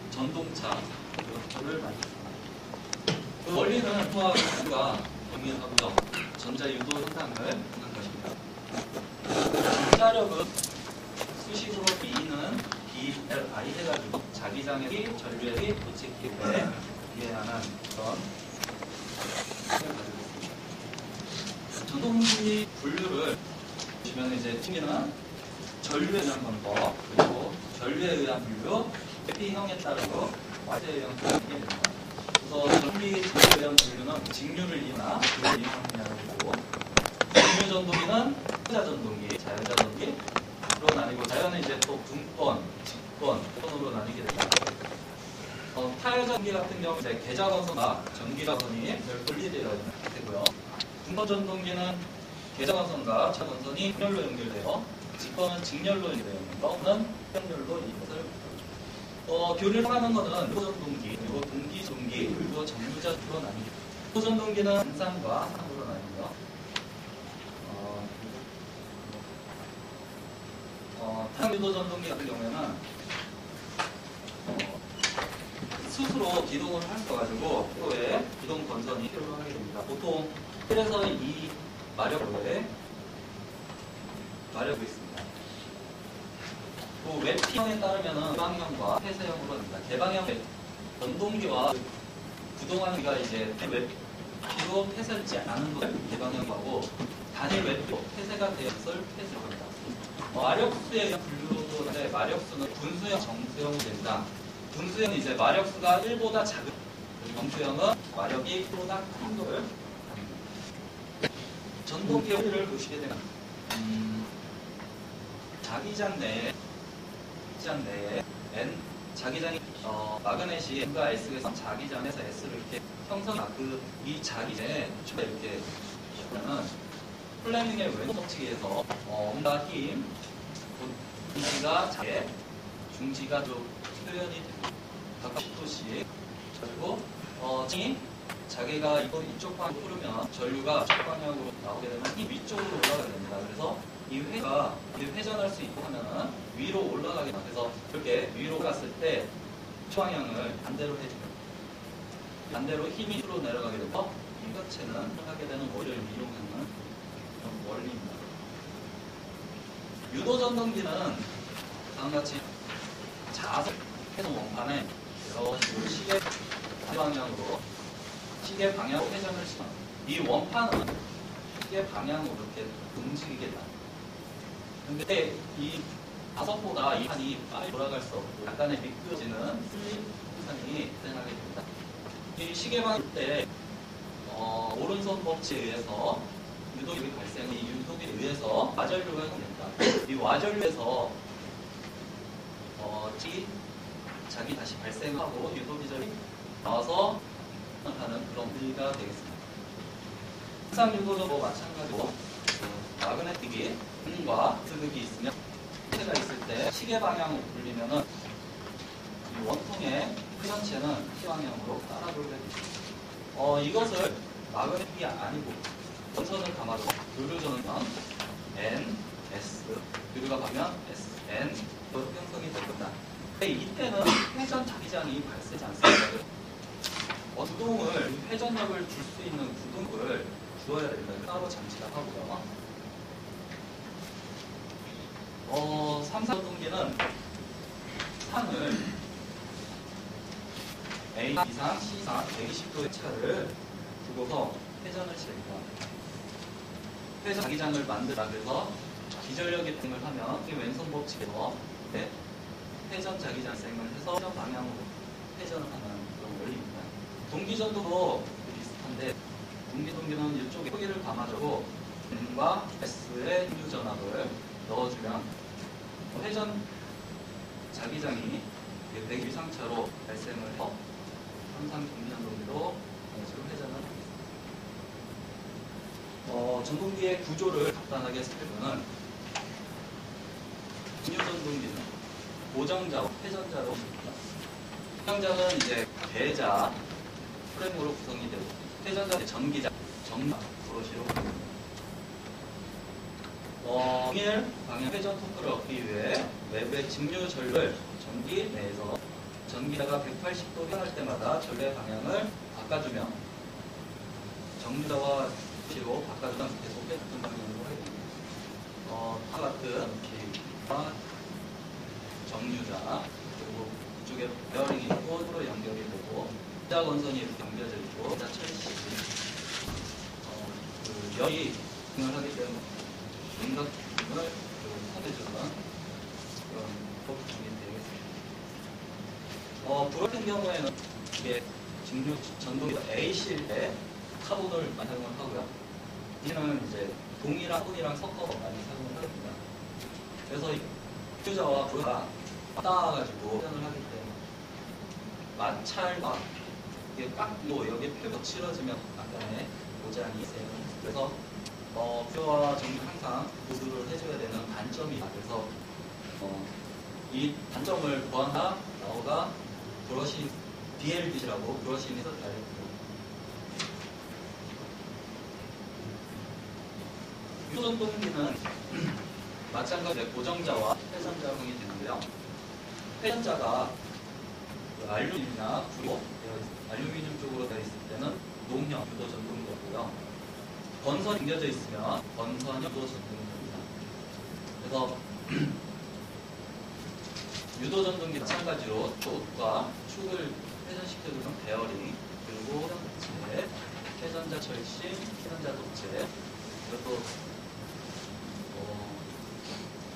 전동차를 만듭니다. 그 원리는 투하가 동일하고요. 전자유도 현상을 보는 것입니다. 전자력은 수식으로 B는 BLI 해가지고 자기장의 전류의 도체기에 비례하는 그런 전동기 분류를 보시면 이제 특히는 전류에 의한 방법 그리고 전류에 의한 분류, P형에 따르고 Y에 의한 분류가 됩니다. 그래서 전기 전류에 의한 분류는 직류를 이용하나 그를 이용하느냐를 보고 직류 전동기는 자연자 전동기, 자연자 전동기로 나뉘고 자연은 이제 또 분권, 직권, 권으로 나뉘게 됩니다. 타열자 전기 같은 경우 이제 계좌건선과 전기자건선이 분리되어 있는 상태고요. 분권 전동기는 계좌건선과 차건선이 분열로 연결되어 직권은 직렬로 연결되어 있는 거는 연결로 이것을 교류를 하는 것은 유도전동기, 그리고 동기전동기, 그리고 정류자로 나뉘게 유도전동기는 산상과 상으로 나뉘고요. 탄유도전동기 같은 경우에는 스스로 기동을 할 수 가지고 필요에 기동 건선이 필요로 하게 됩니다. 보통 그래서 이 마력에 있습니다. 그 웹형에 따르면 개방형과 폐쇄형으로 합니다. 개방형 전동기와 구동하는 기가 이제 웹기로 폐쇄되지 않은 것을 개방형으로 하고 단일 웹기로 폐쇄가 되어 있을 폐쇄형으로 합니다. 마력수에 의한 분류도 있는데 마력수는 분수형, 정수형이 됩니다. 분수형은 이제 마력수가 1보다 작은 정수형은 마력이 1보다 큰 것을 전동기의 원리를 보시게 되면 자기장 내에 N 자기장이 마그넷이 N과 S에서 자기장에서 S를 이렇게 형성한 이 자기장에 이렇게 보면은 플레밍의 왼쪽 법칙에서 뭔가 힘 중지가 작게 중지가 좀 표현이 됩니다. 각각 10도씩 그리고 자기가 이쪽 방향으로 흐르면 전류가 이쪽 방향으로 나오게 되면 이 위쪽으로 올라가게 됩니다. 그래서 이 회가 회전할 수 있고 하면은 위로 올라가게 됩니다. 그래서 이렇게 위로 갔을 때 방향을 반대로 해줍니다. 반대로 힘이 위로 내려가게 되고 이 자체는 하게 되는 원리를 이용하는 그런 원리입니다. 유도전동기는 다음같이 자석 회전 원판에 이런 식으로 시계 방향으로 회전을 시킵니다. 이 원판은 시계 방향으로 이렇게 움직이게 됩니다. 근데 이 자석보다 이 판이 빨리 돌아갈 수 없고 약간의 미끄러지는 슬립 현상이 발생하게 됩니다. 이 시계 방향 때 오른손 법칙에 의해서 유도기 발생이 이 유도기에 의해서 와전류가 생깁니다. 이 와전류에서 자기 다시 발생하고 유도기절이 나와서 하는 그런 분리가 되겠습니다. 항상 유도도 마찬가지로 마그네틱이 N과 S극이 있으면 S가 있을 때 시계 방향으로 돌리면은 이 원통의 회전체는 T 방향으로 따라 돌게 됩니다. 이것을 마그네틱이 아니고 원선을 감아도 교류전은 N, S, 교류가 가면 S, N 이렇게 형성이 될 겁니다. 이때는 회전 자기장이 발생하지 않습니다. 구동을 회전력을 줄 수 있는 구동을 주어야 됩니다. 따로 장치가 하고요. 3사전동기는 상을 A 이상, C 이상 120도의 차를 두고서 회전을 칩니다. 회전 자기장을 만들라 그래서 기절력이 발생을 하면 왼손 법칙에서 회전 자기장 발생을 해서 회전 방향으로 회전을 하는 그런 원리입니다. 동기전도도 비슷한데 동기는 이쪽에 크기를 감아주고 N과 S의 유전압을 넣어주면 회전 자기장이 100 이상차로 발생을 해서 항상 동기전동기로 식으로 회전을 합니다. 전동기의 구조를 간단하게 살펴보면 직류전동기는 고정자와 회전자로 있습니다. 고정자는 이제 배자 프레임으로 구성이 되고 회전자는 전기자, 브러쉬로 동일 방향 회전 토크를 얻기 위해 외부의 직류 전류를 전기 내에서 전기자가 180도 향할 때마다 전류의 방향을 바꿔주면 정류자와 C로 바꿔주면 계속 같은 방향으로 해줍니다. 같은 K와 정류자 그리고 이쪽에 베어링이 있고 서로 연결이 되고 기자 건선이 이렇게 연결되어 있고 기자 철시 그 열이 진행을 하기 때문에 인각을 선해주는 그런 부분이 되겠습니다. 불 같은 경우에는 이게 직류 전동기가 A실 때 카본을 많이 사용을 하고요. B는 이제 동이랑 카본이랑 섞어서 많이 사용을 합니다. 그래서 이 유자와 불가 닿아가지고 표현을 하기 때문에 마찰과 이게 깎고 여기 벽에 치러지면 약간의 고장이 있어요. 그래서 뷰와 정리 항상 보수를 해줘야 되는 단점이 그래서 이 단점을 보완하 나오가 브러시 BLB라고 브러싱에서 달렸고 유전동기는 마찬가지로 고정자와 회전자형이 되는데요. 회전자가 알루미늄이나 구로 알루미늄 쪽으로 되어 있을 때는 농형 유도전동기고요. 건선이 당겨져 있으면 건선형 유도전동기입니다. 그래서 유도전동기 마찬가지로 쪽과 축을 회전시켜주는 베어링 그리고 도체, 회전자 철심, 회전자 도체 그리고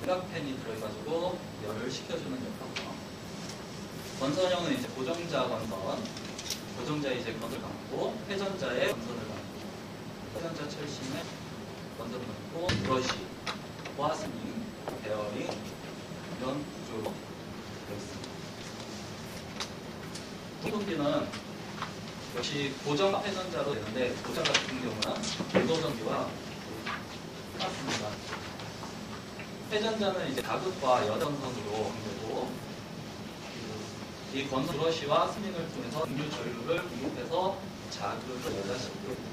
일각팬이 들어가지고 열을 식혀주는 역할이고요. 건선형은 이제 고정자 건선, 고정자에 이제 건선을 감고 회전자에 건선을 감고 회전자 철심에 건선을 감고 브러시, 와스닝, 베어링 이런 구조로 되어 있습니다. 분동기는 역시 고정 회전자로 되는데 고정 같은 경우는 유도전기와 똑같습니다. 회전자는 이제 가극과 여전선으로 되고 이 건선 브러시와 스밍을 통해서 등류 전류를 공급해서 자극을 여자시키고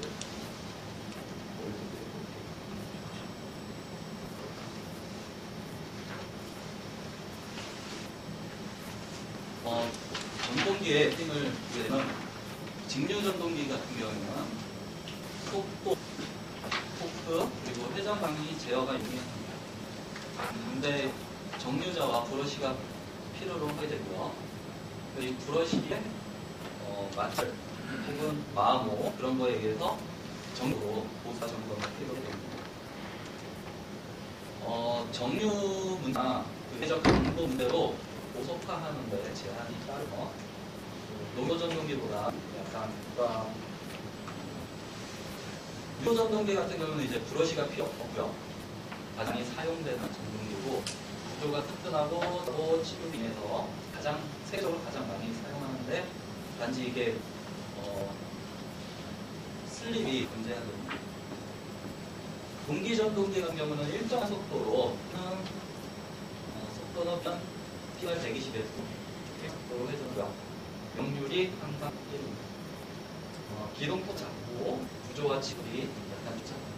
전동기의 힘을 보게 되면 직류 전동기 같은 경우는 속도, 토크 그리고 회전 방향이 제어가 용이합니다. 근데 정류자와 브러시가 필요로 하게 되고요. 이 브러시에 마찰 혹은 마모 그런 거에 의해서 정으로 보사 점검이 필요로 됩니다. 정류 문제나 회전 강도 문제로 고속화하는 데 제한이 따르고 노조전동기보다 약간 유도전동기 같은 경우는 이제 브러시가 필요 없고요. 가장 사용되는 전동기고 구조가 튼튼하고 치료로 인해서 세계적으로 가장 많이 사용하는데 단지 이게 슬립이 문제가 됩니다. 동기전동기 같은 경우는 일정한 속도로 속도는 P가 120에서 속도로 해주고요. 명률이 항상 1입니다. 기동폭 작고 구조와 치급이 약간 작습니다.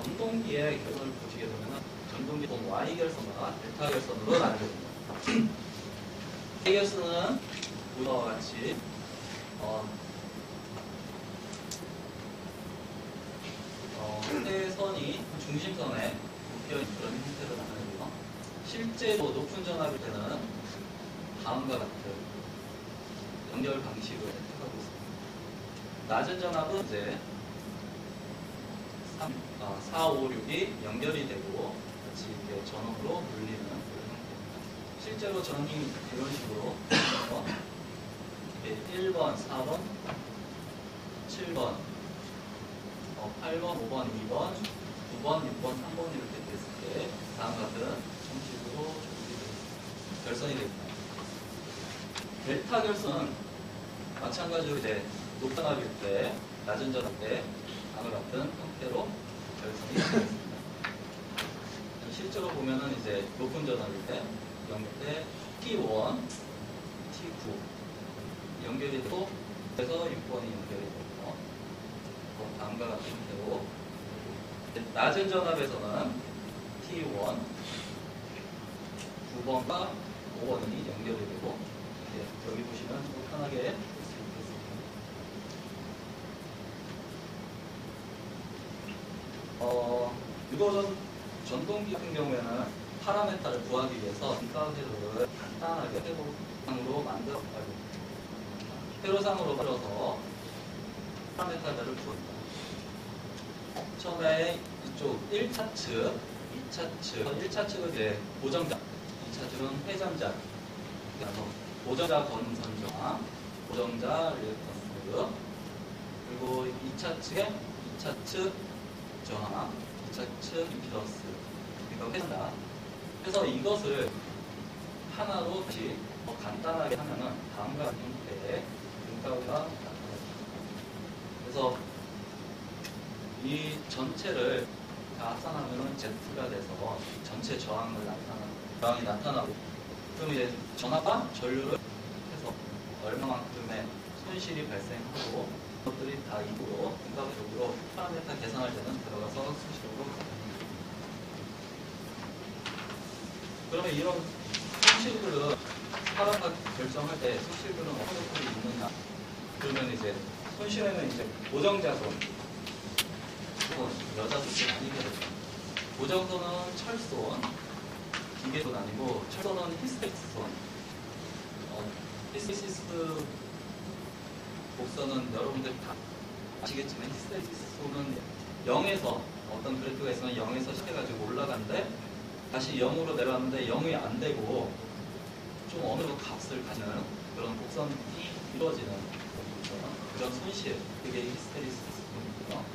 전동기의 결선을 보시게 되면 전동기 보통 Y결선과 델타 결선으로 나뉘어집니다. K결선은 보다와 같이 세선이 중심선에 묶여있는 그런 형태로 나누고요. 실제로 높은 전압일 때는 다음과 같은 연결 방식을 택하고 있습니다. 낮은 전압은 이제 4, 5, 6이 연결이 되고 같이 이렇게 전원으로 물리는 그런 형태입니다. 실제로 전원이 이런 식으로 1번, 4번, 7번, 8번, 5번, 2번, 9번, 6번, 3번 이렇게 됐을 때 다음 같은 형식으로 결선이 됩니다. 델타 결선은 마찬가지로 이제 높은 전압일 때, 낮은 전압 때 다음과 같은 형태로 결선이 되겠습니다. 실제로 보면은 이제 높은 전압일 때 연결 때 T1, T9 연결이 되고 그래서 6번이 연결이 되고 다음과 같은 형태로 낮은 전압에서는 T1 9번과 5번이 연결이 되고 여기 보시면 좀 편하게 볼 수 있겠습니다. 유도전 전동기 같은 경우에는 파라메타를 구하기 위해서 인터페로를 간단하게 회로상으로 만들었다고 회로상으로 만들어서 파라메타를 구합니다. 처음에 이쪽 1차 측, 2차 측, 1차 측은 이제 고정자, 2차 측은 회전자, 고정자 건선저항, 고정자 리액턴스, 그리고 2차 측에 2차 측 저항, 2차 측 임피던스, 그러니까 회전자. 그래서 이것을 하나로 다시 간단하게 하면은 다음과 같은 형태의 윤곽가 나타납니다. 그래서 이 전체를 다 합산하면은 Z가 돼서 전체 저항이 나타나고, 그럼 이제 전압과 전류를 해서 얼마만큼의 손실이 발생하고 그것들이 다 입으로 분과적으로 파라메타 계산할 때는 들어가서 수식으로 가능합니다. 그러면 이런 손실들은 파라메타 결정할 때 손실들은 어떻게 있느냐? 그러면 이제 손실에는 이제 고정자손, 여자들이 아니게 되죠. 고정손은 철손, 기계손 아니고 철손은 히스테리스손. 히스테리시스 곡선은 여러분들 다 아시겠지만 히스테리시스손은 0에서 어떤 그래프가 있으면 0에서 시켜가지고 올라가는데 다시 0으로 내려왔는데 0이 안 되고 좀 어느 정도 값을 가지는 그런 곡선이 이루어지는 그런 손실, 그게 히스테리시스손이고요.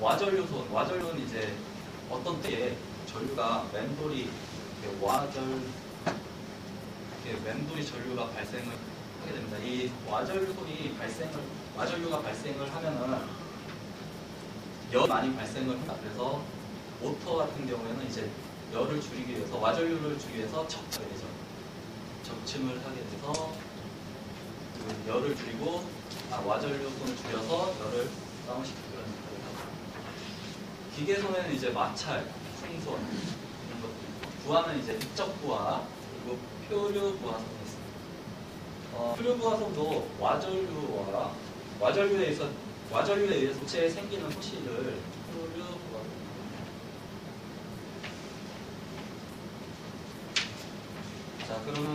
와전류손, 와전류는 이제 어떤 때에 전류가 맴돌이 맴돌이 전류가 발생을 하게 됩니다. 이 와전류가 발생을 하면은 열이 많이 발생을 합니다. 그래서 모터 같은 경우에는 이제 열을 줄이기 위해서 와전류를 줄이기 위해서 적침을 되죠. 적침을 하게 돼서 그 열을 줄이고 와전류손을 줄여서 열을 다운시키고 그런 역할을 하고, 기계손에는 이제 마찰, 풍손 이런 것들 있고, 부하는 이제 입적 부하, 그리고 표류 부하선이 있습니다. 표류 부하선도 와전류에 의해서 도체에 생기는 손실을 표류 부하선. 자, 그러면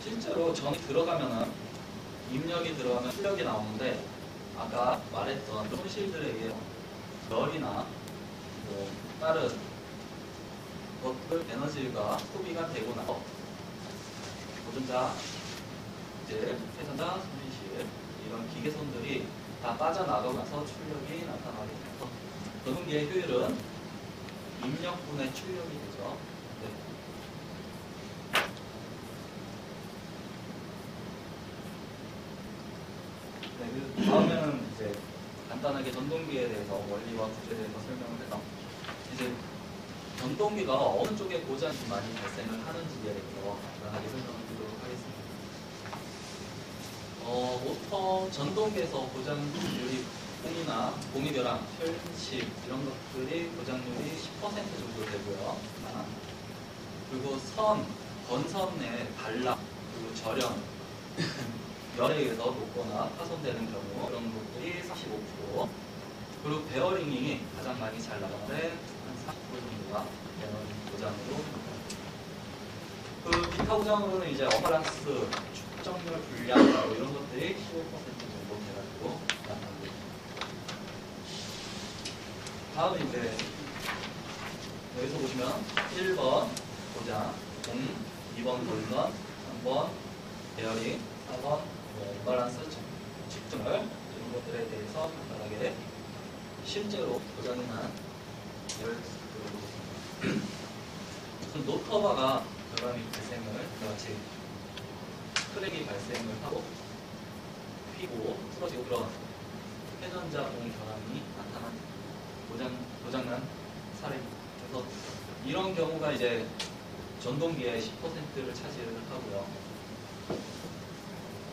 실제로 전이 들어가면은 입력이 들어가면 출력이 나오는데, 아까 말했던 손실들에 의해 열이나 뭐 다른 것들 에너지가 소비가 되고 나서 고정자, 이제 회전자, 손실 이런 기계손들이 다 빠져나가고 나서 출력이 나타나게 돼서 전동기의 효율은 입력분의 출력이 되죠. 네, 다음에는 이제 간단하게 전동기에 대해서 원리와 구조에 대해서 설명을 해서 이제 전동기가 어느 쪽에 고장이 많이 발생을 하는지에 대해서 간단하게 설명을 드리도록 하겠습니다. 모터 전동기에서 고장률이 공이벼랑, 혈식 이런 것들이 고장률이 10% 정도 되고요. 그리고 건선의 단락, 그리고 절연, 열에 의해서 녹거나 파손되는 경우 그런 것들이 45%, 그리고 베어링이 가장 많이 잘 나가는데 한 40% 정도가 베어링 고장으로 나갑니다. 그 기타 고장으로는 이제 어바란스, 축정률 불량 이런 것들이 15% 정도 돼가지고 나타납니다. 다음 이제 여기서 보시면 1번 고장, 2번 돌선, 3번 베어링, 4번 밸런스 측정을 이런 것들에 대해서 간단하게 실제로 고장이 난 예를 들어보겠습니다. 우선 노터바가 결함이 발생을 같이 크랙이 발생을 하고 휘고 틀어지고 그런 회전자 공 결함이 나타난 고장난 사례입니다. 그래서 이런 경우가 이제 전동기의 10%를 차지를 하고요.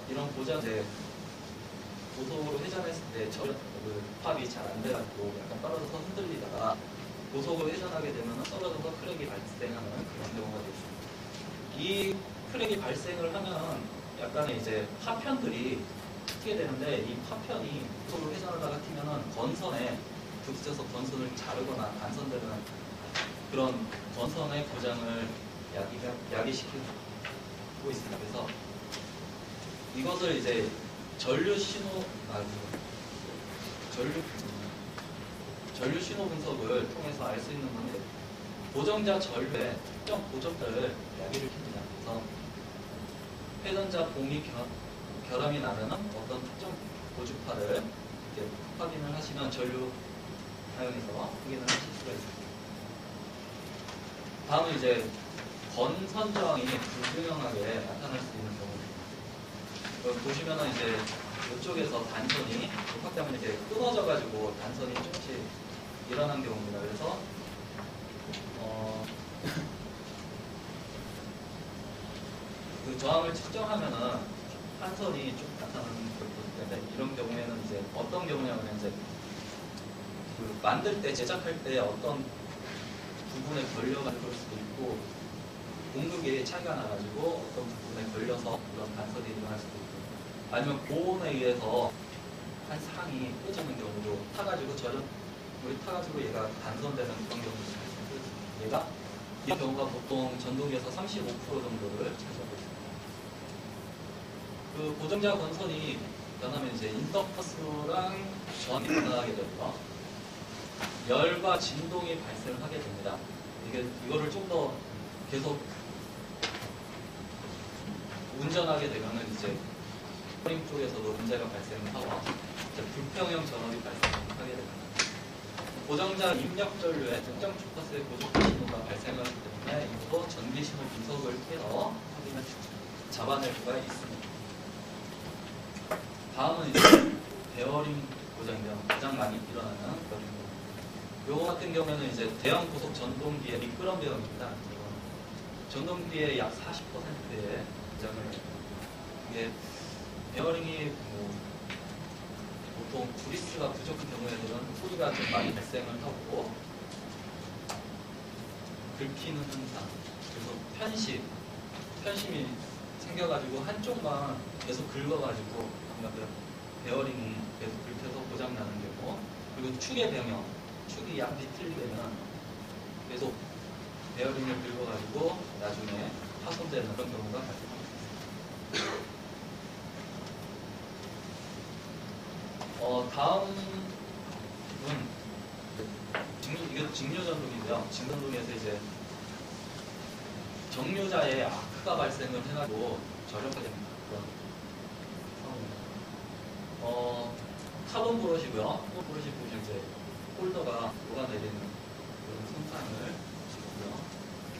이런 고장 이제 고속으로 회전했을 때 팝이 잘 안 돼가지고 약간 떨어져서 흔들리다가 고속을 회전하게 되면 떨어져서 크랙이 발생하는 그런 경우가 되죠. 이 크랙이 발생을 하면 약간의 이제 파편들이 트게 되는데 이 파편이 고속을 회전하다가 튀면은 건선에 부딪혀서 건선을 자르거나 단선되는 그런 건선의 고장을 야기시키고 있습니다. 그래서 이것을 이제 전류 신호 분석을 통해서 알 수 있는 건데 고정자 전류의 특정 고정자를 야기를 킵니다. 그래서 회전자 봉이 결함이 나면 어떤 특정 고주파를 이렇게 확인을 하시면 전류 사용해서 확인을 하실 수가 있습니다. 다음은 이제 건선 저항이 불균형하게 나타날 수 있는 경우입니다. 보시면은 이제 이쪽에서 단선이 확 때문에 이제 끊어져가지고 단선이 조금씩 일어난 경우입니다. 그래서 그 저항을 측정하면은 한선이 좀 나타나는 것이기 때문에 이런 경우에는 이제 어떤 경우냐면 이제 그 만들 때 제작할 때 어떤 부분에 걸려가지고 그럴 수도 있고 공급이 차이가 나가지고 어떤 부분에 걸려서 그런 단선이 일어날 수도 있고 아니면 고온에 의해서 한 상이 꺼지는 경우도 타가지고 물이 타가지고 얘가 단선되는 그런 경우도 있습니다. 얘가 이 경우가 보통 전동기에서 35% 정도를 차지하고 있습니다. 그 고정자 건선이 변하면 이제 인덕터스랑 전이 변하게 되고요. 열과 진동이 발생하게 됩니다. 이거를 좀 더 계속 운전하게 되면은 이제 스프링 쪽에서도 문제가 발생하고 불평형 전압이 발생하게 됩니다. 고정자 입력 전류에 특정 주파수의 고정파 신호가 발생하기 때문에 이것도 전기 신호 분석을 통해서 확인을 잡아낼 수가 있습니다. 다음은 이제 베어링 고장이죠. 가장 많이 일어나는 베어링. 요거 같은 경우에는 이제 대형 고속 전동기의 미끄럼 베어링입니다. 전동기의 약 40%의 고장을 이게 베어링이 보통 그리스가 부족한 경우에는 소리가 좀 많이 발생을 하고 긁히는 현상, 그래서 편심이 생겨가지고 한쪽만 계속 긁어가지고 베어링이 계속 긁혀서 고장나는 경우, 그리고 축의 변형, 축이 약 비틀리면 계속 베어링을 긁어가지고 나중에 파손되는 그런 경우가 발생합니다. 다음은 이게 직류전동인데요. 직류전동에서 이제 정류자에 아크가 발생을 해가지고 저렴하게 됩니다. 그런 상황입니다. 카본 브러시고요. 카본 브러시 보시면 이제 홀더가 녹아내리는 그런 손상을 주고요.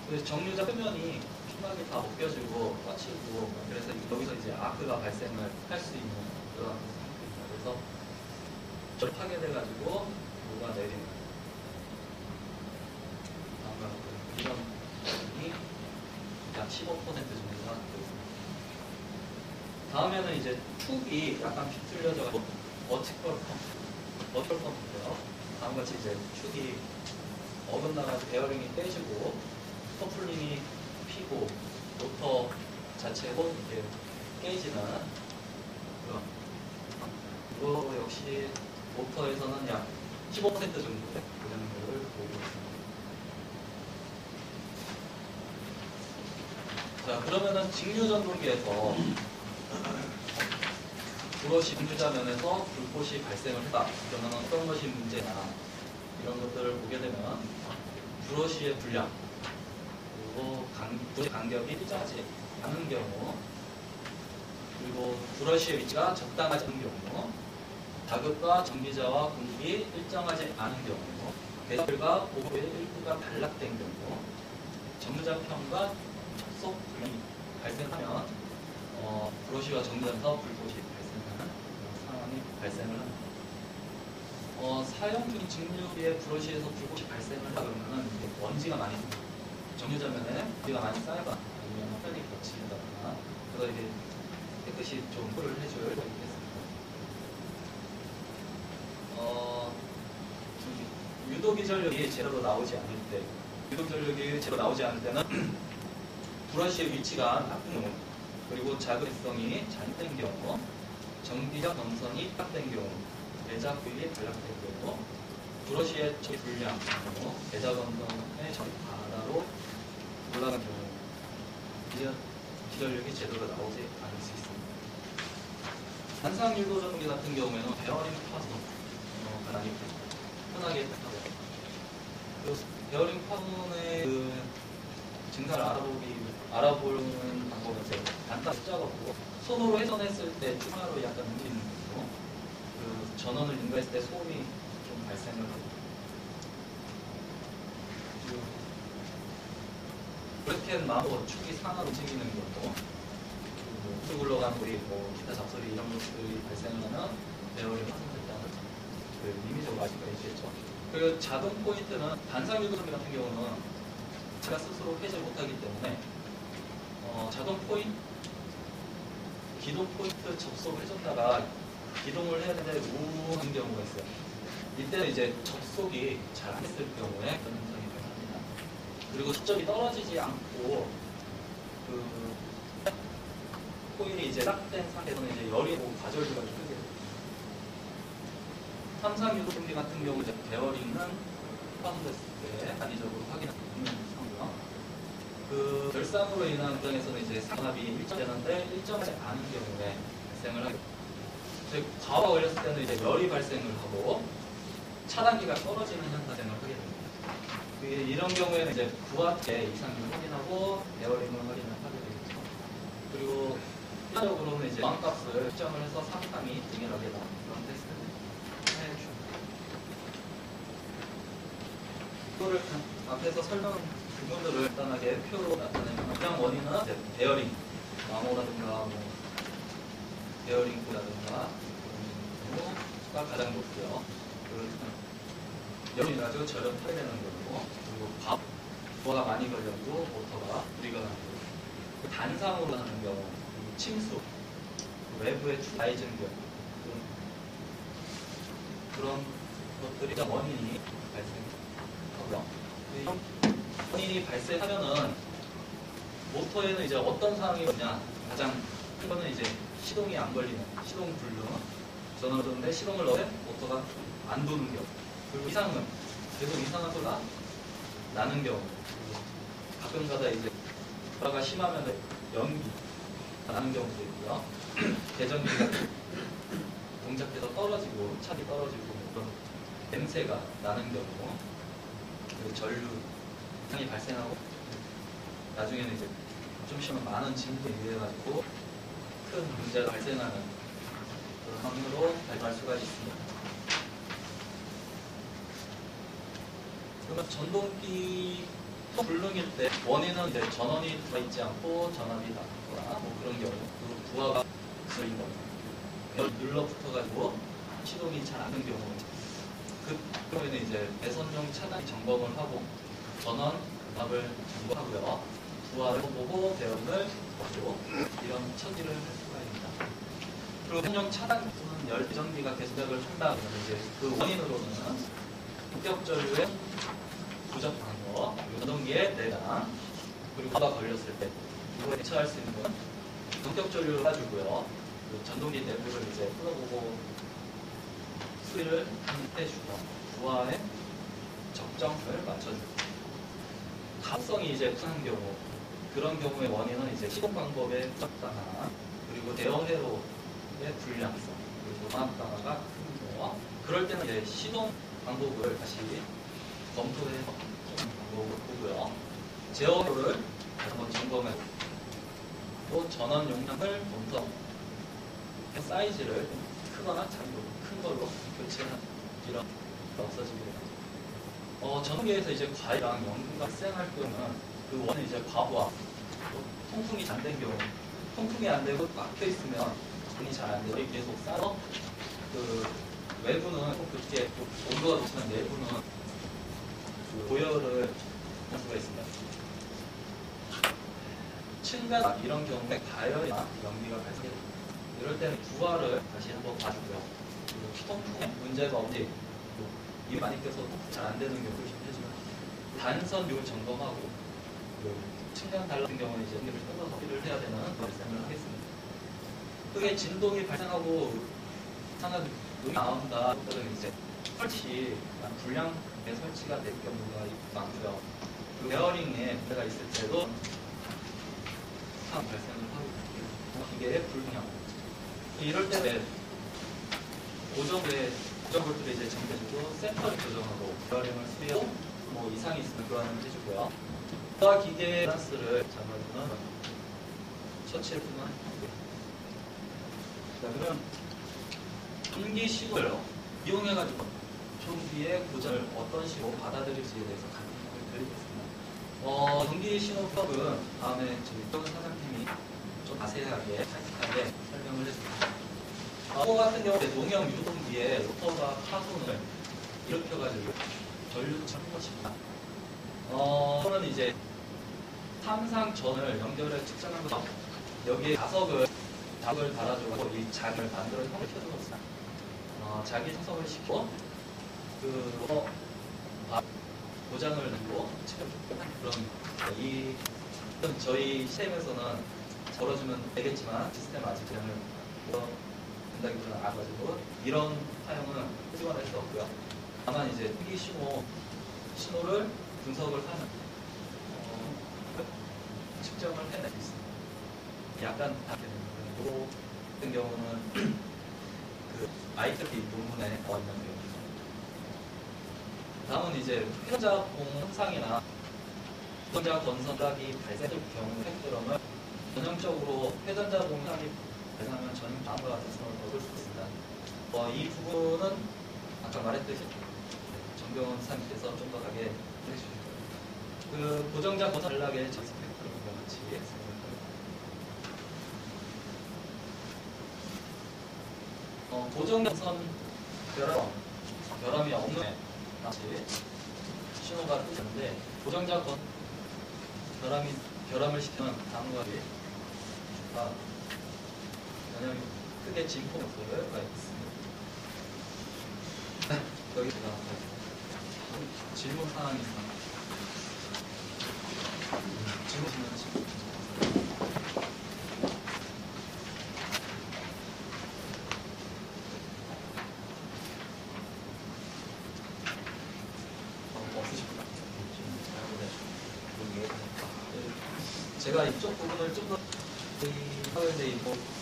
그래서 정류자 표면이 피막이 다 벗겨지고 꺼치고 그래서 여기서 이제 아크가 발생을 할 수 있는 그런 상태입니다. 그래서 접하게 돼가지고 녹아내리는 이런 부분이 약 15% 정도가 되겠습니다. 다음에는 이제 축이 약간 비틀려져가지고 버티컬 펌프인데요. 다음같이 이제 축이 어긋나가지고 베어링이 떼지고 커플링이 피고 모터 자체도 이렇게 깨지는 그런 이거 역시 모터에서는 약 15% 정도의 고장률을 보이고 있습니다. 자, 그러면은 직류전동기에서 브러시 분유자면에서 불꽃이 발생을 했다. 그러면 어떤 것이 문제나 이런 것들을 보게 되면 브러시의 분량 그리고 브러시 간격이 일정하지 않은 경우 그리고 브러시의 위치가 적당하지 않은 경우 자극과 전기자와 공급이 일정하지 않은 경우 배설과 보호의 일부가 단락된 경우 정류장편과 접속 불량이 발생하면 브러시와 정류장에서 불꽃이 발생하는 상황이 발생을 합니다. 사용 중인 직류기의 브러시에서 불꽃이 발생을 하다 보면은 먼지가 많이 정류장면에 먼지가 많이 쌓여가 아니면 편이 겹친다거나 그래서 이게 깨끗이 좀 소를 해줘야 되겠습니다. 유도기전력이 제대로 나오지 않을 때, 유도기전력이 제대로 나오지 않을 때는 브러쉬의 위치가 나쁜 경우, 그리고 자극성이 잘못된 경우, 정비적 경선이 딱된 경우, 배자 부위에 결락된 경우, 브러쉬의 적이 불량 경우, 배자 건선의 적이 바다로 올라간 경우, 이제 기전력이 제대로 나오지 않을 수 있습니다. 단상 유도 전기 같은 경우에는 베어링 파손, 많이 흔하게 하고요. 베어링 파손의 그 증상을 알아보는 방법은 이제 간단히 숫자가고 손으로 회전했을 때 추가로 약간 움직이는 거고 그 전원을 인가했을 때 소음이 좀 발생을 하고 브레켄 마모 축이 상하로 움직이는 경우 쭉 굴러가는 소리, 기타 잡소리 이런 것들이 발생을 하면 베어링이 파손됐다는 그 이미지로 알 수가 있겠죠. 그리고 자동 포인트는 단상 유도 전기 같은 경우는 제가 스스로 회전을 못하기 때문에 자동 포인트, 기동 포인트 접속을 해줬다가 기동을 해야 되는데 우한 경우가 있어요. 이때는 이제 접속이 잘 안 됐을 경우에 그런 현상이 발생합니다. 그리고 초점이 떨어지지 않고 그 코일이 이제 딱 된 상태에서는 이제 열이 오고 과절도가 좀 크게 돼요. 삼상 유도 전기 같은 경우 이제 베어링은 파손됐을 때 단위적으로 확인할 수 있는 상황이고요. 그 결상으로 인한 과정에서는 이제 산압이 일정되는데 일정하지 않은 경우에 발생을 하게 됩니다. 과부하 걸렸을 때는 이제 열이 발생을 하고 차단기가 떨어지는 현상을 하게 됩니다. 이런 경우에는 이제 부하 때 이상을 확인하고 베어링을 확인을 하게 되겠죠. 그리고 일반적으로는 이제 저항값을 측정을 해서 상상이 동일하게 나오는 그런 테스트를 해줍니다. 이거를 앞에서 설명한 부분들을 간단하게 표로 나타내면 그냥 원인은 베어링, 마모라든가 베어링이라든가 가 가장 높고요. 열이 나죠. 저렴 타이되는 경우, 그리고 부하가 많이 걸려도 모터가 불이가 나는 경우, 단상으로 하는 경우, 침수, 외부의 낮은 경우 그런 것들이 원인이 발생하고요. 원인이 발생하면은 모터에는 이제 어떤 상황이 오냐 가장 큰 거는 이제 시동이 안 걸리는 시동 불능 전원을 줬는데 시동을 넣으면 모터가 안 도는 경우 그리고 이상은 계속 이상한 소리가 나는 경우 가끔가다 이제 불화가 심하면 연기 나는 경우도 있고요. 대전기가 동작해서 떨어지고 차기 떨어지고 그런 냄새가 나는 경우 그리고 전류 이상이 발생하고 나중에는 이제 좀 쉬면 많은 짐들에 의해가지고 큰 문제가 발생하는 그런 확률로 발생할 수가 있습니다. 그러면 전동기 불능일 때 원인은 이제 전원이 들어있지 않고 전압이 낮거나 그런 경우 그리고 부하가 걸린 경우 눌러붙어가지고 시동이 잘 안 되는 경우 그 경우에는 이제 배선용 차단 점검을 하고 전원 압을 점검하고요. 부하를 보고 대응을 하고 이런 처리를 할 수가 있습니다. 그리고 배선용 차단 또는 열전기가 계속을 한다면 이제 그 원인으로는 본격 전류의 부적한 거, 전동기의 내장, 그리고 부하가 걸렸을 때 이거에 대처할 수 있는 건 본격 전류를 가지고요. 그 전동기 내부를 이제 풀어보고 수리를 해주고 부하의 적정을 맞춰주고 가성이 이제 큰 경우 그런 경우의 원인은 이제 시동 방법의 부적당화 그리고 대어회로의 불량성 그리고 반합당화가 큰 경우 그럴 때는 이제 시동 방법을 다시 검토해서 방법을 보고요. 제어회로를 한번 점검해 또 전원 용량을 검토 사이즈를 크거나 작은 큰 걸로 교체하는 이런 없어지게 됩니다. 전기에서 이제 과이랑 연기가 발생할 경우는 그 원은 이제 과부하, 통풍이 잘 안 된 경우, 통풍이 안 되고 막혀 있으면 분이 잘 안 되고 계속 쌓여 그 외부는 그렇게 온도가 높지만 내부는 그 고열을 할 수가 있습니다. 층간 이런 경우에 가열이나 연기가 발생합니다. 이럴 때는 부하를 다시 한번 봐주고요. 그리고 통풍에 문제가 없는지 일이 많이 껴서 잘 안 되는 경우도 있긴 하지만 단선율 점검하고 측면 달라 같은 경우는 이제 연기를 끊어서 일을 해야 되는 발생을 하겠습니다. 크게 진동이 발생하고 이상한 음이 나온다. 그것들은 이제 설치 불량의 설치가 될 경우가 많고요. 베어링에 문제가 있을 때도 발생을 하고 있고요. 기계의 불균형. 이럴 때 고정볼트를 이제 정해주고 센터를 조정하고 베어링을 수리하고 뭐 이상이 있으면 교환을 해주고요. 과 기계의 밸런스를 잡아주는 처치를 뿐만 아니고요. 자, 그러면 전기 시도를 이용해가지고 전기의 고장을 어떤 식으로 받아들일지에 대해서 간단하게 드리겠습니다. 전기 신호법은 다음에 저희 또는 사장님이 좀 자세하게 자세하게 설명을 해줍니다. 이 같은 경우에 농형 유동기에 로터가 파손을 일으켜가지고 전류를 찾는 것입니다. 또는 이제 삼상전을 연결해 측정한 거죠. 여기에 자석을 달아주고 이 자기를 만들어 형을 켜주었습니다. 자기 청석을 시키고 고장을 내고 그런 이 저희 시스템에서는 걸어주면 되겠지만 시스템 아직 고장을 된다기보다는 알아가지고 이런 사용은 지원할 수 없고요. 다만 이제 특이 신호를 분석을 하는 측정을 해내고 있습니다. 약간 다르고 같은 경우는 그 ITP 논문에 있는 경우입니다. 다음은 이제 회전자공 현상이나 회전자 건선각이 발생할 경우 팩트럼을 전형적으로 회전자공 현상이 발생하면 전형 다음과 같은 선을 얻을 수 있습니다. 이 부분은 아까 말했듯이 정병원 선생님께서 좀 더 가게 해주실 거예요. 그 고정자 건선 전락의 전 스펙트럼과 같이 고정선 결함이 없는 다시 신호가 뜨는데 고정자 결함을 시키는 다음과 같이 전형이 크게 진폭 요소를 가있습니다. 여기 제가 질문 사항이 있습니다. 질문. 제가 이쪽 부분을 좀 더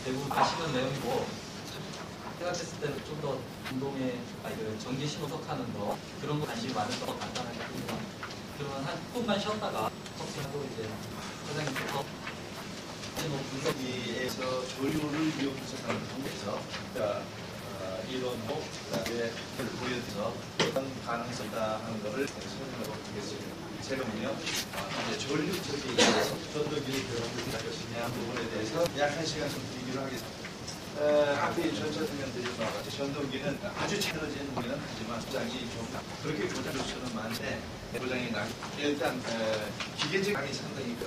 대부분 아시는 내용이고 생각했을 때는 좀 더 운동에 전기 신호석하는 거 그런 거 관심이 많아서 간단하게 합니다. 그러면 한 10분만 쉬었다가 커피하고 이제 사장님께서 분석기에서 조류를 이용해서 하는 방법에서 이론도 그다음에 보여드려서 어떤 가능성이 있다 하는 것을 설명하도록 하겠습니다. 제가는요, 이제 전류적인 전도기를 배우는 것이냐 부분에 대해서 약 1시간 좀 얘기를 하겠습니다. 앞에 전차 설명드린 바와 같이 전동기는 아주 차려진 무기는 하지만 고장이 좀 그렇게 고장 조치는 많은데 고장이 나 일단 기계적 감이 상당히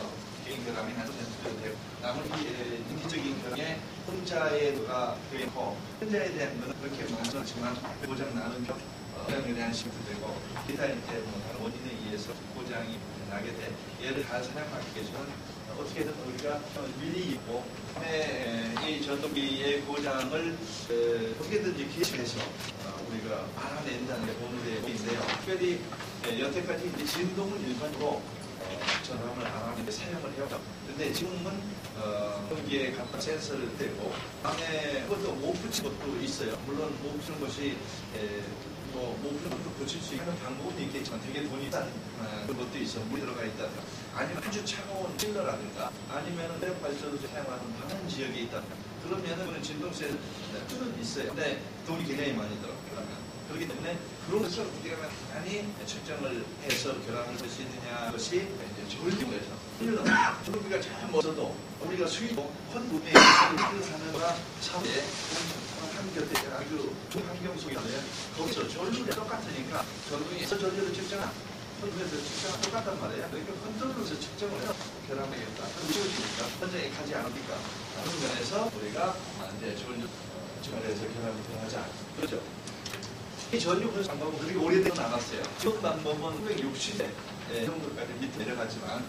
개인 결함이 한 10% 되고 나머지 인기적인 결함에 혼자의 누가 되게 커 혼자에 대한 거는 그렇게 많지 않지만 고장 나는 고장에 대한 시도 되고 기타 이제 다른 원인에 의해서 고장이 나게 돼 얘를 잘 사용하기 위해서는 어떻게든 우리가 미리 있고 이 전동기의 고장을 어떻게든지 기획해서 우리가 알아낸다는 게 본의인데요. 특별히 여태까지 이제 진동을 일반적으로 전함을 알아내는 데 사용을 해요. 근데 지금은 전기에 갖다 센서를 떼고 다음에 그것도 못 붙인 것도 있어요. 물론 못 붙이는 것이 못 붙일 수 있는 방법은 있겠지만 되게 돈이 싼 그런 것도 있어. 물이 들어가 있다든가 아니면 아주 차가운 필러라든가 아니면 대력 발전을 사용하는 많은 지역에 있다든가 그러면은 그런 진동세 수는 있어요. 근데 돈이 굉장히 많이 들어. 그렇기 때문에 그런 것을 우리가 많이 측정을 해서 결함을 할 수 있느냐 것이 이제 전류에서 전류가 잘 멀어도 우리가 수입 헌부에 사는과 사회에 한곁에 아주 좋은 환경 속에 있는데 거기서 전류가 똑같으니까 전류에서 전류를 측정한 헌부에서 측정한 똑같단 말이에요. 그러니까 컨트롤러에서 측정을 해서 결함되겠다. 쉬워지니까 현장에 가지 않으니까 그런 면에서 우리가 이제 전류 측정을 해서 결함을 변하지 않죠. 그렇죠? 이 전류 분석 방법은 그렇게 오래되지 않았어요. 지금 방법은 1960년 정도까지 밑에 내려갔지만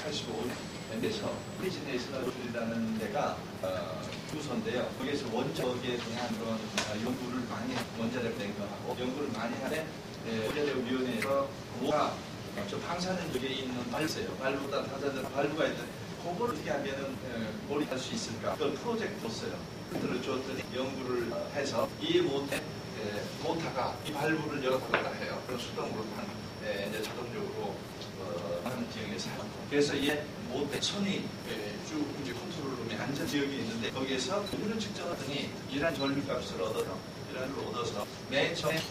185년에서 프리지네이셔널 조술이라는 데가 주소인데요. 거기에서 원자력에 대한 그런 연구를 많이 원자력 냉각하고 연구를 많이 하는 원자력위원회에서 뭐가 저 방사능 쪽에 있는 발수예요. 발부보다 타자들 발부가 있는 그걸 어떻게 하면은 몰입할 수 있을까? 그걸 프로젝트였어요. 그들을 줬더니 연구를 해서 이 모터가 이 발부를 열어달라 해요. 그런 수동으로 이제 자동적으로 하는 지역에 사용. 그래서 이 모터 손이 쭉 이제 컨트롤룸에 안전 지역이 있는데 거기에서 전류를 측정하더니 이러한 전류값을 얻어서 맨 처음에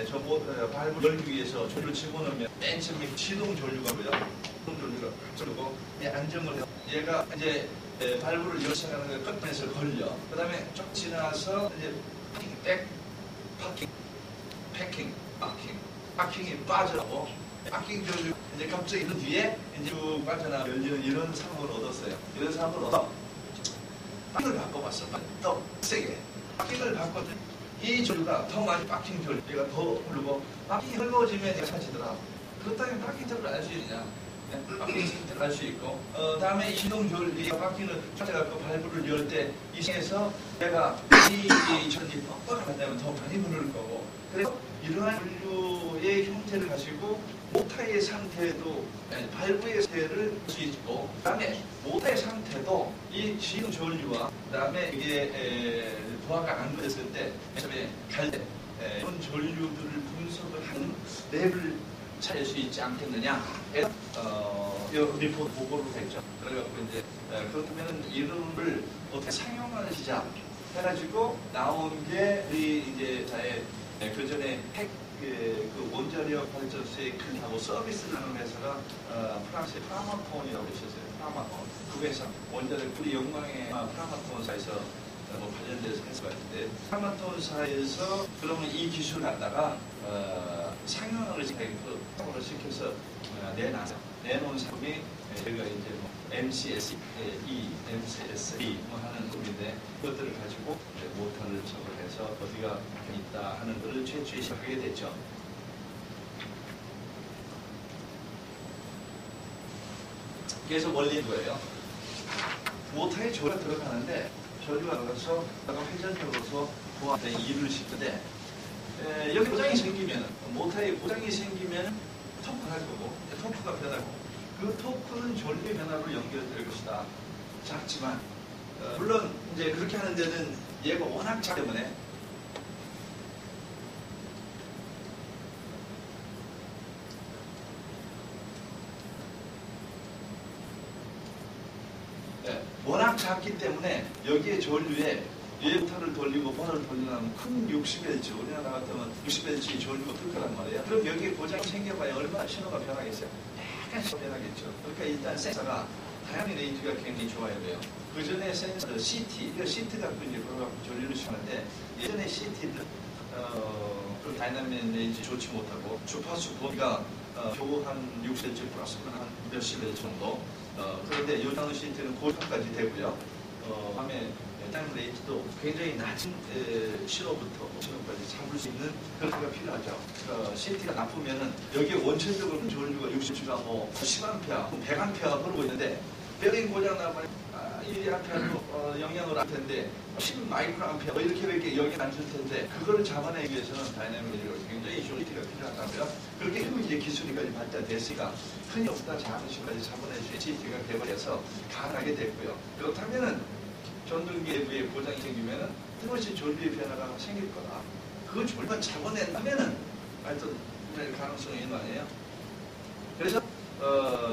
저 발부 열기 위해서 전류를 집어넣으면 맨 처음에 시동 전류가고요. 시동 전류가 그리고 안정을 해서 얘가 이제 발부를 열시하는 걸 끝에서 걸려. 그 다음에 쭉 지나서 이제 파킹이 빠져나고 파킹 전류 이제 갑자기 그 뒤에 이제 쭉 빠져나가 열리는 이런 상황을 얻었어요. 이런 상황을 얻어 파킹을 바꿔봤어. 더 세게 파킹을 바꿨더니 이 전류가 더 많이 파킹 전류 얘가 더 흐르고 파킹이 흐르어지면 얘가 사라지더라. 그렇다면 파킹 전류를 알 수 있느냐? 바퀴 상태를 알 수 있고 다음에 시동전류가 바퀴를 찾아갖고 발부를 열 때 이 상에서 내가 이 전기 뻑뻑하다면 더 많이 흐를 거고 그래서 이러한 전류의 형태를 가지고 모터의 상태도 발부의 상태를 볼 수 있고 그 다음에 모터의 상태도 이 시동전류와 그 다음에 이게 부하가 안 그랬을 때 처음에 갈 때 이런 전류들을 분석을 하는 랩을 찾을 수 있지 않겠느냐 해서 리포트 보고를 했죠. 그래갖고 이제 그렇다면 이름을 어떻게 사용하는 시작 해가지고 나온 게 우리 이제 그 전에 그 원자력 발전소에 클릭하고 서비스를 하는 회사가 프랑스의 프라마톤이라고 있었어요. 프라마톤. 그 회사 원자력 우리 영광의 프라마톤사에서 뭐 관련돼서 회사가 있는데 프라마톤사에서 그러면 이 기술을 갖다가 상용을 시켜서 내놓은 상품이 저희가 이제 뭐 MCSE 뭐 하는 꿈인데 그것들을 가지고 모터를 적어내서 어디가 있다 하는 것을 최초에 시작하게 됐죠. 그래서 원리인 거예요. 모터에 전류가 들어가는데 전류가 들어가서 회전력으로서 보안에 일을 시키는데 여기 고장이 생기면 모터에 고장이 생기면 토크가 할 거고 토크가 변하고 그 토크는 전류의 변화로 연결될 것이다. 작지만 물론 이제 그렇게 하는 데는 얘가 워낙 작기 때문에 워낙 작기 때문에 여기에 전류에 모터를 돌리고 번호를 돌리려면 큰 60Hz, 우리나라 같으면 60Hz 전류가 뜰 거란 말이에요. 그럼 여기에 고장이 생겨봐야 얼마나 신호가 변하겠어요? 약간 신호가 변하겠죠. 그러니까 일단 센서가 다양한 레인지가 굉장히 좋아야 돼요. 그 전에 센서 CT, 이거 CT 갖고 이제 그러고 전류를 시켰는데 예전에 CT는 그 다이나믹 레인지 좋지 못하고 주파수 범위가 겨우 한 60Hz 플러스는 한 몇십 Hz 정도. 그런데 요즘 CT는 고정까지 되고요. 다음에 타임 레인지도 굉장히 낮은 신호부터 신호까지 잡을 수 있는 그런 가 필요하죠. CT가 나쁘면은 여기에 원천적으로 전류가 60G가 뭐 10A, 100A 흐르고 있는데 베어링 고장 나면 1A도 영향을 안 텐데 10마이크로암페어 이렇게밖에 영향 안 줄 텐데 그거를 잡아내기 위해서는 다이내믹 레인지가 굉장히 CT가 필요하다고요. 그렇게 해서 이제 기술이까지 발달됐으니까 흔히 없다 작은 신까지 잡아낼 수 있는 CT가 개발해서 가능하게 됐고요. 그렇다면은 전등기 내부에 고장이 생기면은 뜨거운 전류의 변화가 생길 거다. 그 전류가 잡아낸다면은 하여튼 가능성이 있는 거 아니에요? 그래서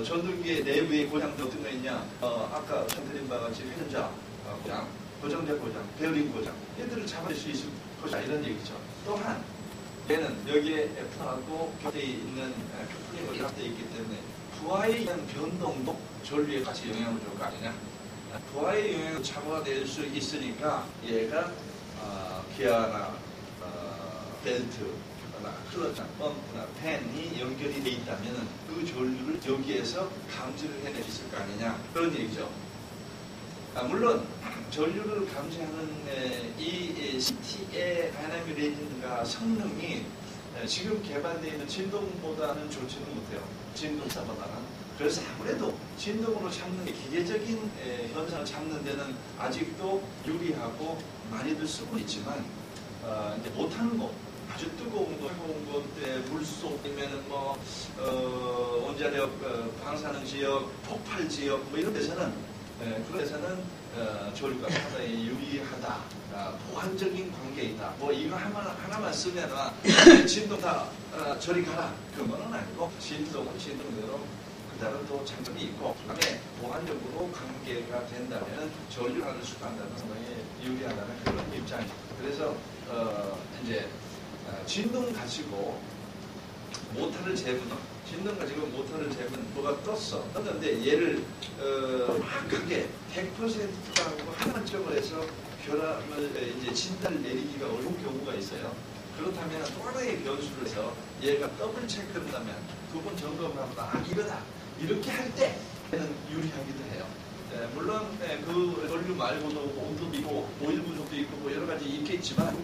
전등기의 내부에 고장도 어떤 거 있냐? 아까 전드린 바와 같이 회전자 고장, 고정자 고장, 베어링 고장 얘들을 잡아낼 수 있을 것이다 이런 얘기죠. 또한 얘는 여기에 F하고 곁에 있는 커플링이 연합되어 있기 때문에 부하에 의한 변동도 전류에 같이 영향을 줄 거 아니냐? 부하의 영향을 잡아낼 수 있으니까 얘가 기아나 벨트나 클러치, 펌프나 팬이 연결이 돼 있다면 그 전류를 여기에서 감지를 해낼 수 있을 거 아니냐 그런 얘기죠. 물론 전류를 감지하는 이 CT의 다이나믹 레이징과 성능이 지금 개발되어 있는 진동보다는 좋지는 못해요. 진동사보다는. 그래서 아무래도 진동으로 잡는 기계적인 현상을 잡는 데는 아직도 유리하고 많이들 쓰고 있지만 이제 못하는 거, 아주 뜨거운 거, 차가운 거, 물속 아니면은 뭐 원자력 방사능 지역, 폭발 지역 뭐 이런 데서는 그런 데서는 전류가 상당히 유리하다. 보완적인 관계에 있다. 뭐 이거 하나만 쓰면 진동 다 저리 가라. 그런 건 아니고 진동은 진동대로 그다음 또 장점이 있고 그다음에 보완적으로 관계가 된다면 전류를 수반하는 상당히 유리하다는 그런 입장이죠. 그래서 이제 진동 가지고 모터를 재분, 진동 가지고 모터를 재분 뭐가 떴는데 얘를 정확하게 100%라고 하나만 적을 해서 결함을 이제 진단을 내리기가 어려운 경우가 있어요. 그렇다면 또 하나의 변수를 해서 얘가 더블 체크를 한다면 두 번 점검하면 이거다 이렇게 할 때는 유리하기도 해요. 물론 그 전류 말고도 온도도 있고 오일 분석도 있고 뭐 여러 가지 있겠지만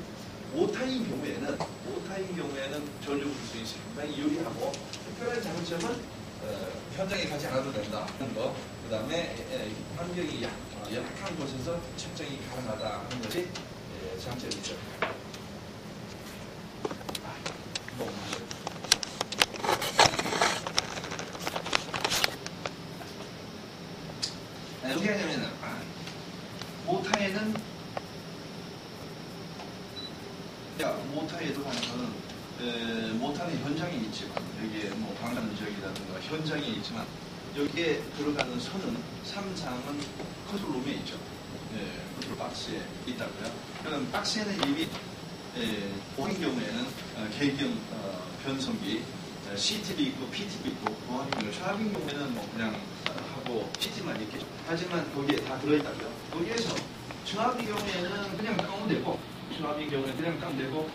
오타인 경우에는 전류 분석이 상당히 유리하고 특별한 장점은 현장에 가지 않아도 된다 하는 거. 그 다음에 환경이 약한 곳에서 측정이 가능하다 하는 것이 장점이죠. 어떻게 하냐면은 모타에도 가면은 모타는 현장에 있지만 여기에 뭐 방사능적이라든가 현장에 있지만 여기에 들어가는 선은 3장은 컨트롤룸에 있죠. 컨트롤 박스에 있다고요. 그럼 박스에는 이미 보안 경우에는 계경 변성기 CT도 있고 PT도 있고 보안인 샤빙 경우에는 뭐 그냥 하고 CT만 있겠죠. 하지만 거기에 다 들어있다고요. 거기에서 중압의 경우에는 그냥 다운되고 중압의 경우에는 그냥 다운되고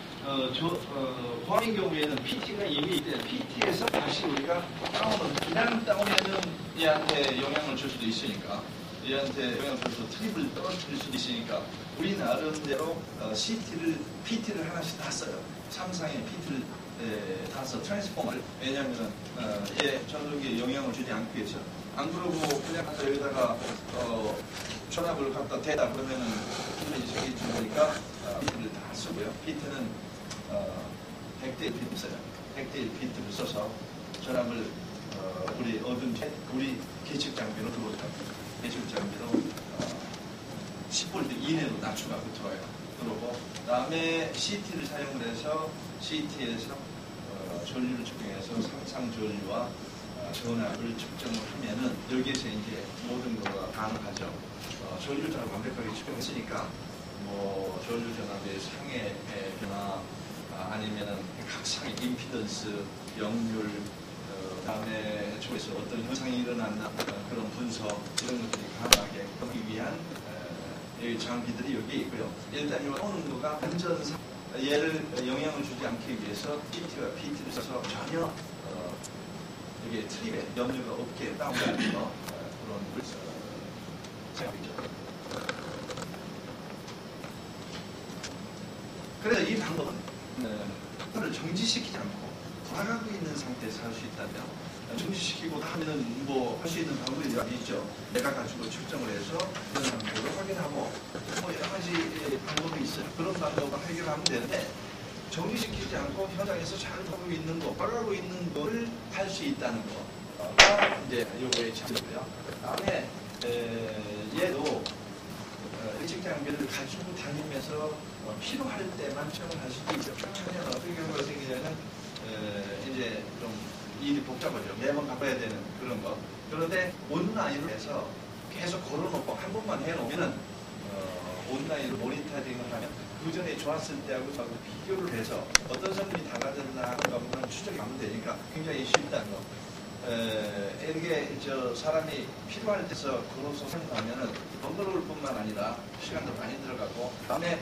보안인 경우에는 PT가 이미 있대. PT에서 다시 우리가 그냥 다운하면 얘한테 영향을 줄 수도 있으니까 얘한테 영향을 줘서 트립을 떨어뜨릴 수도 있으니까 우리 나름대로 PT를 하나씩 다 써요. 3상의 PT를 다 써. 트랜스포머를. 왜냐하면 얘 전동기에 영향을 주지 않기 위해서. 안 그러고 그냥 여기다가 전압을 갖다 대다 그러면은 힘이 저기 주니까 PT를 다 쓰고요. PT는 100대 1 비트 써요. 100대 1 비트를 써서 전압을 우리 우리 계측 장비로 들어오죠. 계측 장비로 10V 이내로 낮추가고 들어요. 그러고 그다음에 CT를 사용을 해서 CT에서 전류를 측정해서 상상 전류와 전압을 측정을 하면은 여기에서 이제 모든 거가 가능하죠. 전류를 완벽하게 측정했으니까 뭐 전류 전압의 상해 변화 아니면은 각상의 임피던스, 역률 그다음에 쪽에서 어떤 현상이 일어났나 그런 분석 이런 것들이 가능하게 하기 위한 장비들이 여기에 있고요. 일단 이 오는 거가 안전상 얘를 영향을 주지 않기 위해서 CT와 PT를 써서 전혀 이게 트립에 염려가 없게 다운되는 거 그런 사용이죠. 그래서 이 방법은 그걸 정지시키지 않고 돌아가고 있는 상태에서 할 수 있다면 정지시키고 하면은 뭐 할 수 있는 방법이 있죠. 내가 가지고 측정을 해서 그런 방법을 확인하고 뭐 여러 가지 방법이 있어요. 그런 방법을 해결하면 되는데 정지시키지 않고 현장에서 잘 하고 있는 거, 빨아가고 있는 거를 할 수 있다는 거가 이제 요거의 장점이고요. 다음에 얘도 일찍 장비를 가지고 다니면서 필요할 때만 체험을 할 수도 있죠. 하면 어떤 경우가 생기냐면 이제 좀 일이 복잡하죠. 매번 가봐야 되는 그런 거. 그런데 온라인으로 해서 계속 걸어놓고 한 번만 해놓으면은 온라인으로 모니터링을 하면 그 전에 좋았을 때하고 비교를 해서 어떤 선들이 달라졌나 하는 것만 추적이 하면 되니까 굉장히 쉽다는 거. 이게 사람이 필요할 때서 걸어서 사용하면은 번거로울 뿐만 아니라 시간도 많이 들어가고 다음에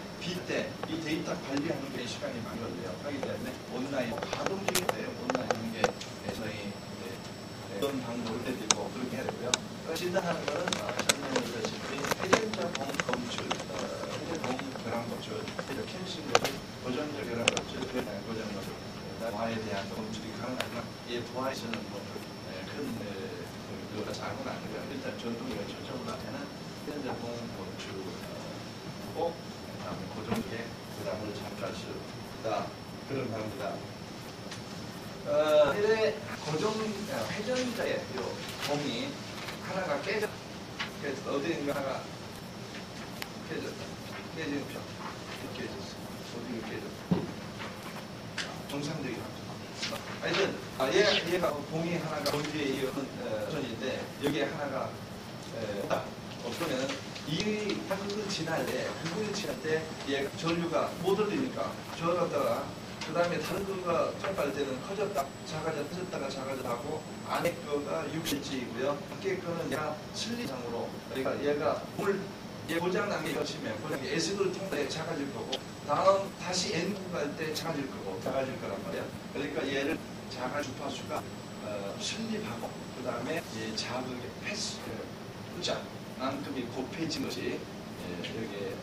때 이 데이터 관리하는 게 시간이 많이 걸려요. 하기 때문에 온라인 가동적인 거예요. 온라인 하는 게 저희 어떤 방법을 내리고 그렇게 해야 되고요. 진단하는 거는 설명을 드렸듯이 부하에서는 큰 그거가 잘은 아니고요. 일단 전동기가 초점을 하면은 현장공 고추고 그다음에 고정기에 부담을 잠깐 쓰다 그런 겁니다. 회전자의 요 공이 하나가 깨졌다. 그래서 어딘가 하나가 깨졌다. 깨진 편. 깨졌어. 어디가 깨졌다. 정상적인 합쳐. 하여튼 얘가 공이 하나가 본주에 이어는 선인데 여기에 하나가 없으면 이 부분을 지날 때 얘 전류가 못 올리니까 저러다가 그 다음에 다른 거가 점프할 때는 커졌다 작아졌다 하고 안에 거가 60cm이고요. 밖에 거는 얘가 슬리상으로 그러니까 얘가 얘 고장난 게 있으면 고장이 S를 통해 작아질 거고 다음 다시 N구 갈 때 작아질 거란 말이야. 그러니까 얘를 자가 주파수가 슬립하고 그 다음에 자극의 패스 만큼이 곱해진 것이 여기에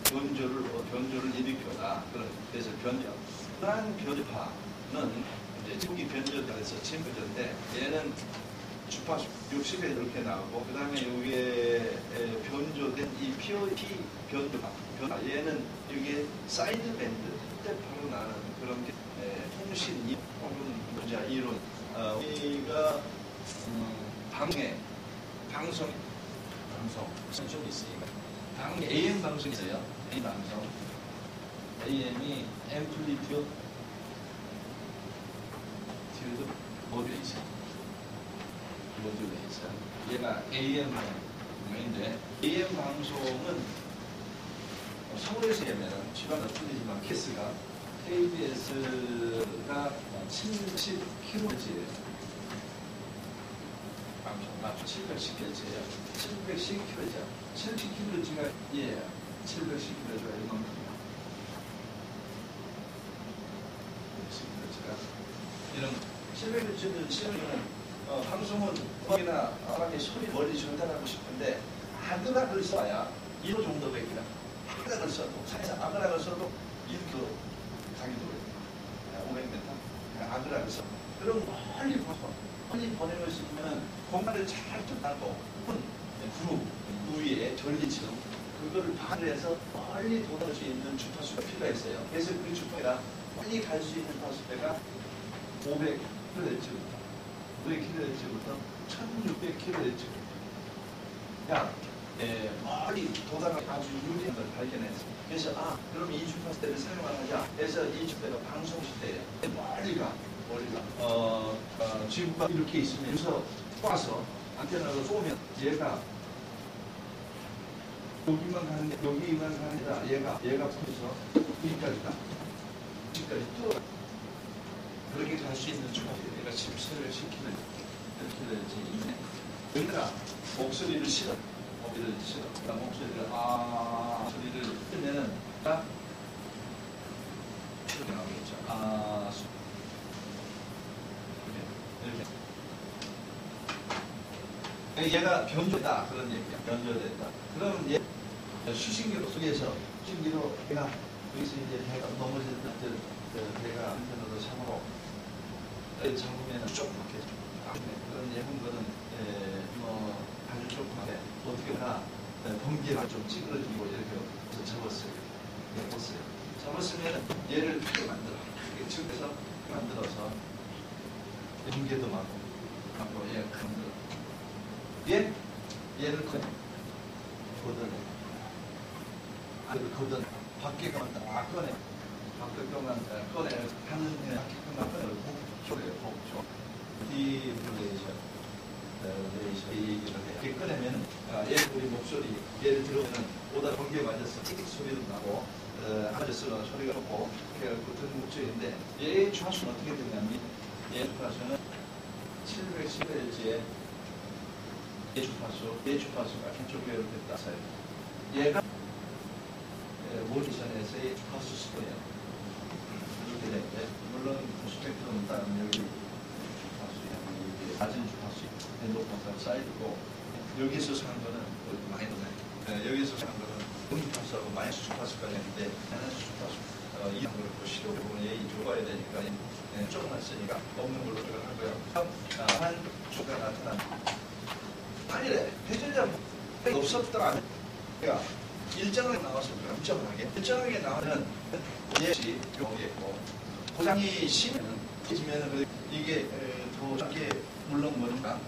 변조를 일으켜다. 그래서 변조. 그러한 변조파는 이제 초기 변조돼서 진변조인데 얘는 주파수 60에 이렇게 나오고 그 다음에 여기에 변조된 이 POT 변조파 얘는 여기에 사이드 밴드 스텝으로 나는 그런 게 통신 혹은 이론 우리가 방송 좀 있으니까 AM 방송이 있어요. AM 방송 AM이 앰플리튜드 모듈레이션 얘가 AM 방송인데 AM 방송은 서울에서 하면 지방은 틀리지만 KBS가 70kHz예요. 방송 맞죠? 710kHz예요. 710kHz. 710kHz가 710kHz가 이만큼이야. 710kHz가 이런 700kHz를 치우면 방송은 거기나 사람이 소리 멀리 전달하고 싶은데 아그락을 써야 1호 정도밖에 아그락을 써도 산에서 아그락을 써도 1km 가기도 해요. 500m 아그락을 써. 그럼 멀리 보내고 싶으면 공간을 잘 쫓아고 그룹 위에 전리층 그거를 반해서 멀리 도달할 수 있는 주파수가 필요가 있어요. 그래서 그 주파수가 빨리 갈 수 있는 주파수대가 500kHz부터 1600kHz. 멀리 도달하기 아주 유리한 걸 발견했어요. 그래서 그럼 이 주파수대를 사용하자. 그래서 이 주파수대가 방송 시대예요. 멀리가 지구가 이렇게 있으면 여기서 와서 안테나로 쏘면 얘가 여기만 가는 게 아니라 얘가 풀어서 여기까지가 뚫어 그렇게 갈 수 있는 주파수 얘가 17kHz 이내 여기다가 목소리를 실어 목소리를 소리를 뜨면은 이렇게 나오겠죠. 이렇게 얘가 변조됐다 그런 얘기야. 변조됐다. 그러면 얘 수신기로 속에서 수신기로 얘가 여기서 이제 배가 넘어졌다 배가 한편으로 상으로 잠그면 조그맣게 그런 예쁜 거는 아주 조그맣게 어떻게 하나 번개가 좀 찌그러지고 이렇게 접었어요. 접었으면 얘를 크게 만들어. 측에서 만들어서 번개도 많고 얘 만들어. 얘를 걷어내. 걷어내. 밖에 가면 딱 꺼내. 밖에 가면 꺼내. 하는 밖에 가면 꺼내. 복쇼래요. 디플레이션. 얘기를 해. 이렇게 꺼내면 얘 우리 목소리 얘를 들으면 오다 번개 맞아서 틱 소리도 나고 앉아서 소리가 나고 그런 목소리인데 얘의 주파수는 어떻게 되냐면 얘 주파수는 710Hz의 얘 주파수가 한쪽에 이렇게 따서요. 얘가 모니션에서의 주파수 스코어예요. 이렇게 되는데 물론 스펙트럼 따르면 여기 주파수야. 낮은 주파수, 높은 사이드고 여기서 사는 거는 많이 높아요. 여기서 사는 거는 음주파수하고 마이너스 주파수까지 했는데 마이너스 주파수 이런 걸 시도해 보면 얘 좋아야 되니까 조금 했으니까 없는 걸로 생각하고요. 한 주가 나타난 8일에 해결자 없었더라면 그러니까 일정하게 나왔습니다. 일정하게 나오면 예시 요겠고 포장이 심하면 이게 도장게 물론 뭐니까